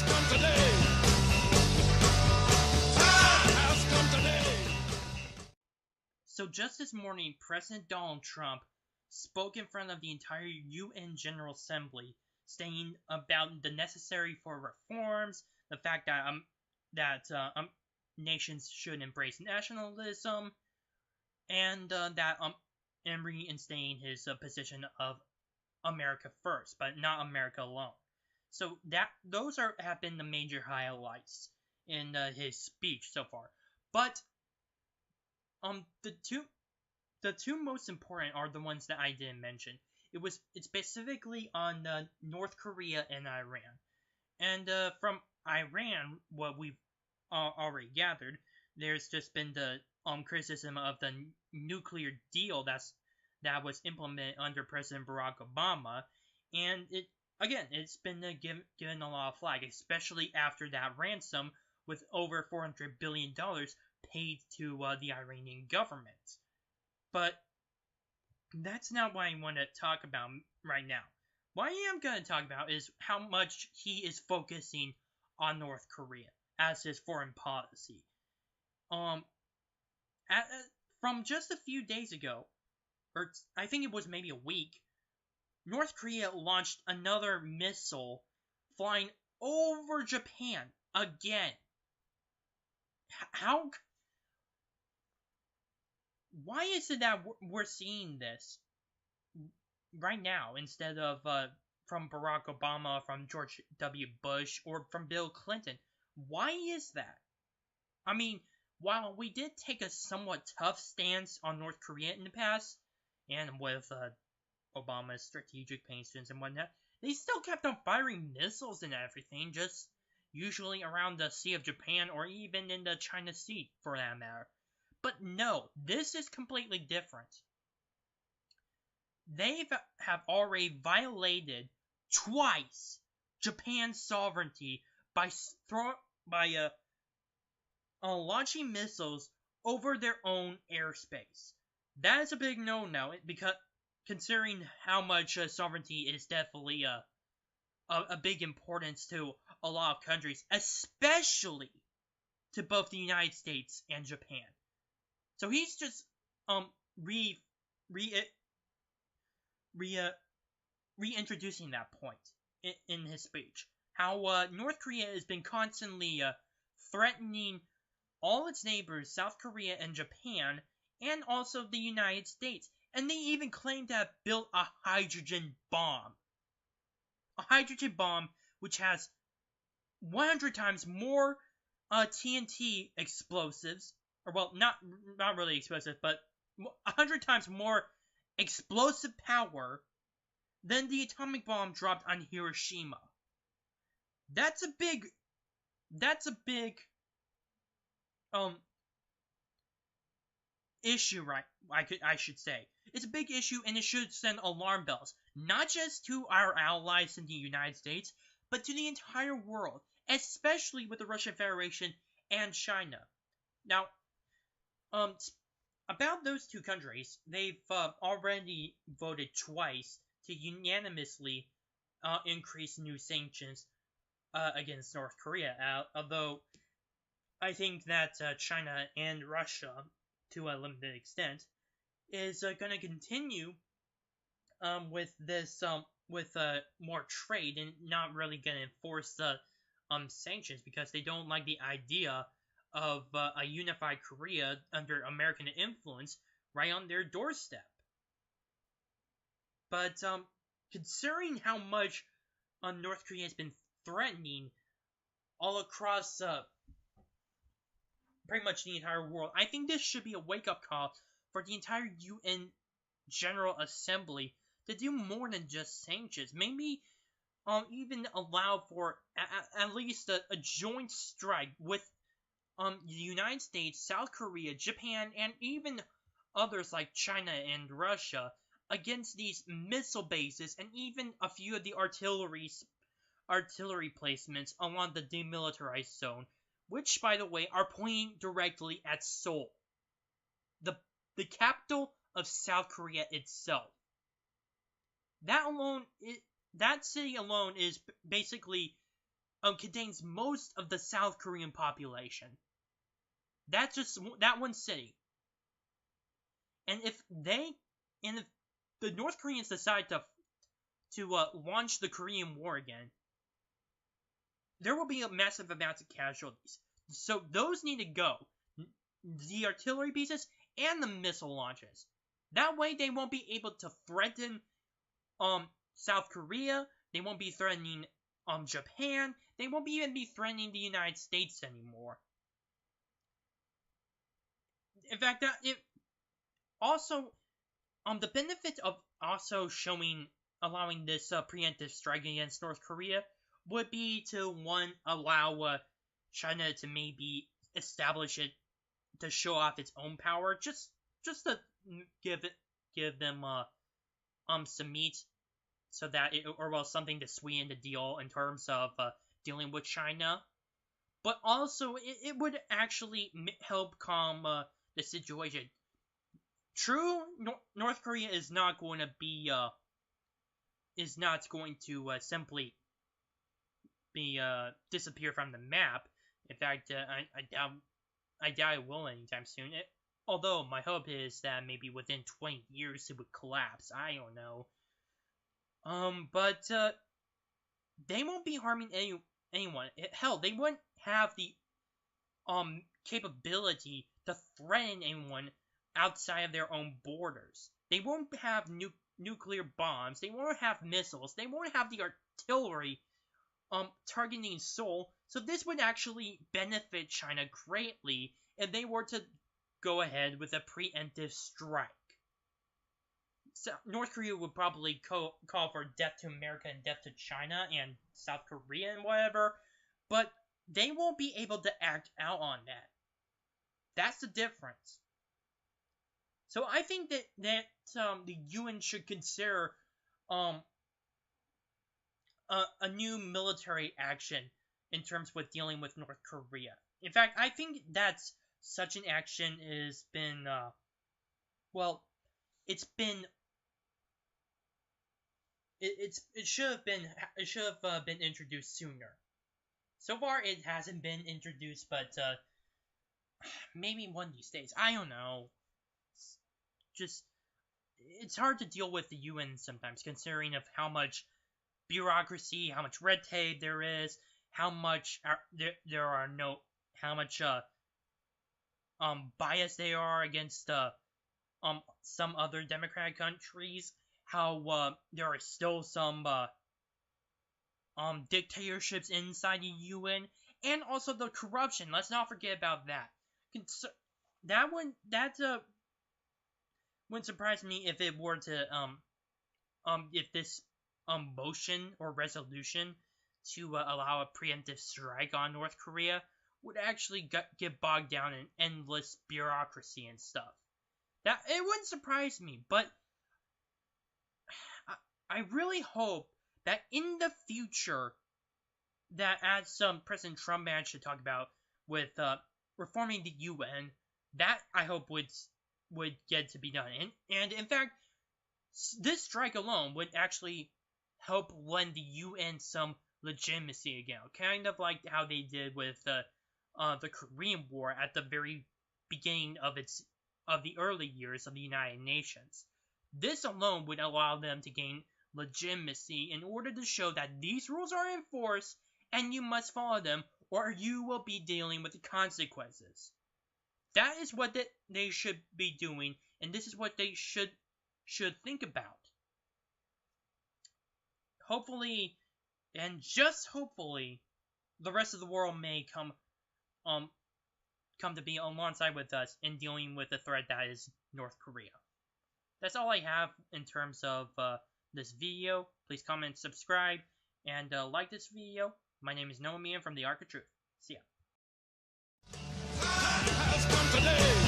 come today. Time has come today. So just this morning, President Donald Trump spoke in front of the entire UN General Assembly, saying about the necessary for reforms, the fact that nations should embrace nationalism, and and reinstating his position of America first, but not America alone. So those have been the major highlights in his speech so far. But the two most important are the ones that I didn't mention. It's specifically on North Korea and Iran. And from Iran, what we've already gathered, there's just been the criticism of the nuclear deal that was implemented under President Barack Obama, and it's been given a lot of flack, especially after that ransom with over $400 billion paid to the Iranian government. But that's not what I want to talk about right now. What I am going to talk about is how much he is focusing on North Korea as his foreign policy. From just a few days ago, or I think it was maybe a week, North Korea launched another missile flying over Japan again. Why is it that we're seeing this right now instead of from Barack Obama, from George W. Bush, or from Bill Clinton? Why is that? I mean, while we did take a somewhat tough stance on North Korea in the past, and with Obama's strategic patience and whatnot, they still kept on firing missiles and everything, just usually around the Sea of Japan or even in the China Sea, for that matter. But no, this is completely different. They have already violated twice Japan's sovereignty by launching missiles over their own airspace. That is a big no-no, because considering how much sovereignty is definitely a big importance to a lot of countries, especially to both the United States and Japan. So he's just reintroducing that point in his speech. How North Korea has been constantly threatening all its neighbors, South Korea and Japan, and also the United States. And they even claim to have built a hydrogen bomb. A hydrogen bomb which has 100 times more TNT explosives, or well, not really explosive, but 100 times more explosive power than the atomic bomb dropped on Hiroshima. That's a big issue, right? I should say. It's a big issue, and it should send alarm bells, not just to our allies in the United States, but to the entire world, especially with the Russian Federation and China. Now, about those two countries, they've already voted twice to unanimously increase new sanctions against North Korea, although I think that China and Russia, to a limited extent, is going to continue with this with more trade and not really going to enforce the sanctions, because they don't like the idea of a unified Korea under American influence right on their doorstep. But considering how much North Korea has been threatening all across pretty much the entire world, I think this should be a wake-up call for the entire UN General Assembly to do more than just sanctions. Maybe even allow for at least a joint strike with the United States, South Korea, Japan, and even others like China and Russia against these missile bases and even a few of the artillery placements along the demilitarized zone, which, by the way, are pointing directly at Seoul, the capital of South Korea itself. That city alone is basically contains most of the South Korean population. That's just that one city. And if the North Koreans decide to launch the Korean War again, there will be a massive amount of casualties. So those need to go. The artillery pieces and the missile launches. That way they won't be able to threaten South Korea. They won't be threatening Japan. They won't even be threatening the United States anymore. In fact, also the benefit of also allowing this preemptive strike against North Korea would be to allow China to maybe establish it to show off its own power, just to give them some meat, so that something to sweeten the deal in terms of dealing with China. But also it would actually help calm the situation. True, North Korea is not going to simply disappear from the map. In fact, I doubt it will anytime soon. Although my hope is that maybe within 20 years it would collapse. I don't know. But they won't be harming anyone. Hell, they wouldn't have the capability to threaten anyone outside of their own borders. They won't have nuclear bombs. They won't have missiles. They won't have the artillery targeting Seoul. So this would actually benefit China greatly if they were to go ahead with a preemptive strike. So North Korea would probably call for death to America and death to China and South Korea and whatever, but they won't be able to act out on that. That's the difference. So I think that the UN should consider a new military action in terms with dealing with North Korea. In fact, I think that's such an action has been it should have been introduced sooner. So far, it hasn't been introduced, but maybe one of these days. I don't know. It's hard to deal with the UN sometimes, considering of how much bureaucracy, how much red tape there is, how much how much bias they are against some other democratic countries, how there are still some dictatorships inside the UN, and also the corruption. Let's not forget about that. That wouldn't surprise me if it were to if this motion or resolution to allow a preemptive strike on North Korea would actually get bogged down in endless bureaucracy and stuff. That it wouldn't surprise me, but I really hope that in the future, that as President Trump managed to talk about with reforming the UN, that I hope would get to be done. And in fact, this strike alone would actually help lend the UN some legitimacy again, kind of like how they did with the Korean War at the very beginning of the early years of the United Nations. This alone would allow them to gain legitimacy in order to show that these rules are in force and you must follow them, or you will be dealing with the consequences. That is what they should be doing, and this is what they should think about. Hopefully, and just hopefully, the rest of the world may come to be alongside with us in dealing with the threat that is North Korea. That's all I have in terms of this video. Please comment, subscribe, and like this video. My name is Noah Meehan from the Arc of Truth. See ya. Has come today.